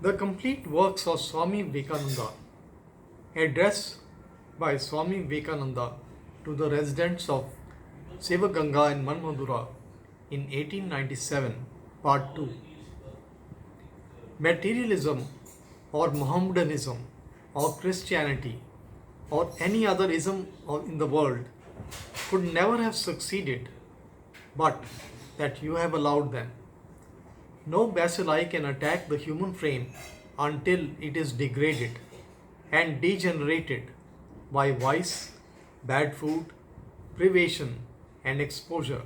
The complete works of Swami Vivekananda, address by Swami Vivekananda to the residents of Sivaganga in Manmadura in 1897, Part 2. Materialism or Mohammedanism or Christianity or any other ism in the world could never have succeeded but that you have allowed them. No bacilli can attack the human frame until it is degraded and degenerated by vice, bad food, privation, and exposure.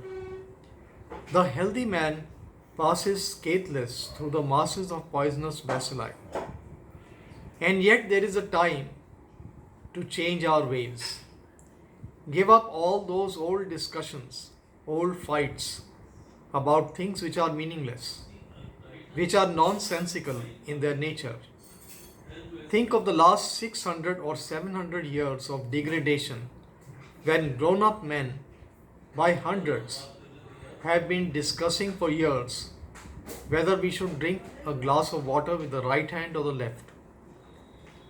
The healthy man passes scatheless through the masses of poisonous bacilli. And yet there is a time to change our ways. Give up all those old discussions, old fights about things which are meaningless, which are nonsensical in their nature. Think of the last 600 or 700 years of degradation when grown up men by hundreds have been discussing for years whether we should drink a glass of water with the right hand or the left,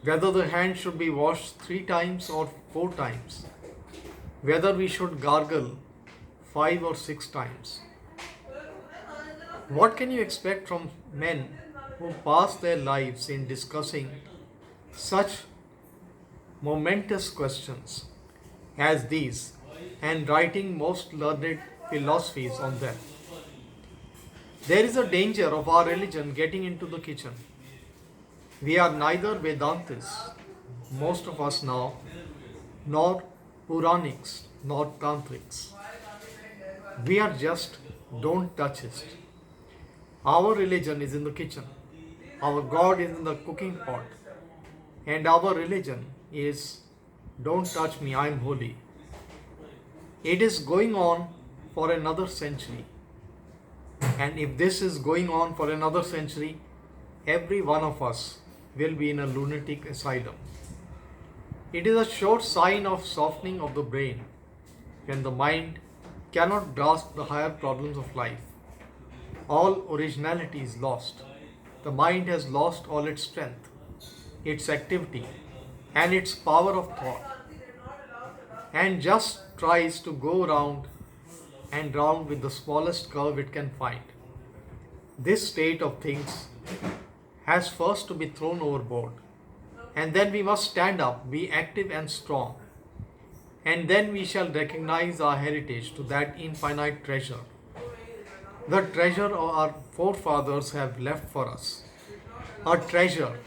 whether the hand should be washed 3 times or 4 times, whether we should gargle 5 or 6 times. What can you expect from men who pass their lives in discussing such momentous questions as these and writing most learned philosophies on them? There is a danger of our religion getting into the kitchen. We are neither Vedantists, most of us now, nor Puranics, nor Tantrics. We are just don't touch it. Our religion is in the kitchen. Our God is in the cooking pot. And our religion is don't touch me, I am holy. It is going on for another century. And if this is going on for another century, every one of us will be in a lunatic asylum. It is a sure sign of softening of the brain when the mind cannot grasp the higher problems of life. All originality is lost. The mind has lost all its strength, its activity, and its power of thought, and just tries to go round and round with the smallest curve it can find. This state of things has first to be thrown overboard, and then we must stand up, be active and strong, and then we shall recognize our heritage to that infinite treasure, the treasure our forefathers have left for us, a treasure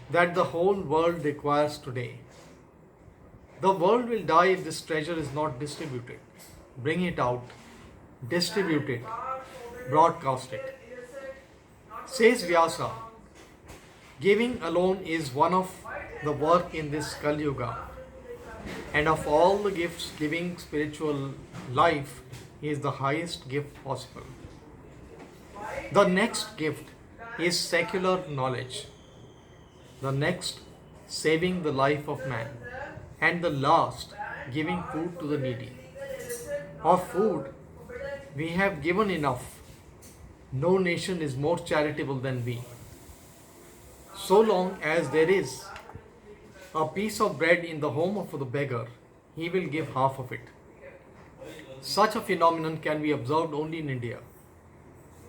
that the whole world requires today. The world will die if this treasure is not distributed. Bring it out, distribute it, broadcast it. Says Vyasa, giving alone is one of the work in this Kali Yuga, and of all the gifts, giving spiritual life is the highest gift possible. The next gift is secular knowledge. The next, saving the life of man. And the last, giving food to the needy. Of food, we have given enough. No nation is more charitable than we. So long as there is a piece of bread in the home of the beggar, he will give half of it. Such a phenomenon can be observed only in India.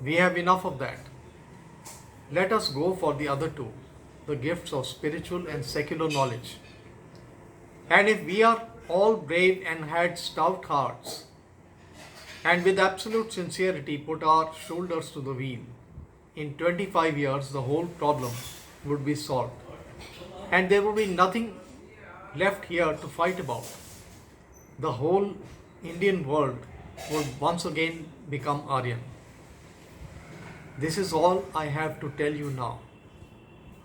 We have enough of that. Let us go for the other two, the gifts of spiritual and secular knowledge. And if we are all brave and had stout hearts, and with absolute sincerity put our shoulders to the wheel, in 25 years the whole problem would be solved. And there would be nothing left here to fight about. The whole Indian world would once again become Aryan. This is all I have to tell you now.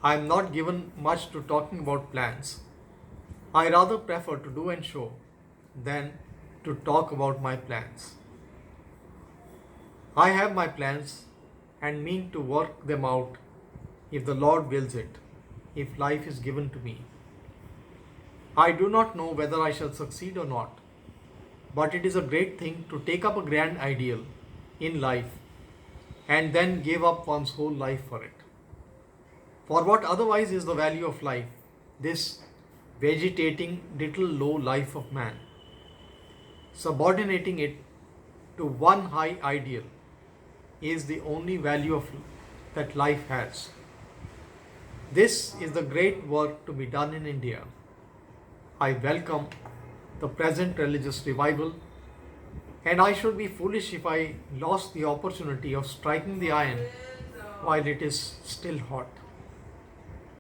I am not given much to talking about plans. I rather prefer to do and show than to talk about my plans. I have my plans and mean to work them out if the Lord wills it, if life is given to me. I do not know whether I shall succeed or not, but it is a great thing to take up a grand ideal in life and then give up one's whole life for it. For what otherwise is the value of life, this vegetating little low life of man, subordinating it to one high ideal, is the only value of that life has. This is the great work to be done in India. I welcome the present religious revival, and I should be foolish if I lost the opportunity of striking the iron while it is still hot.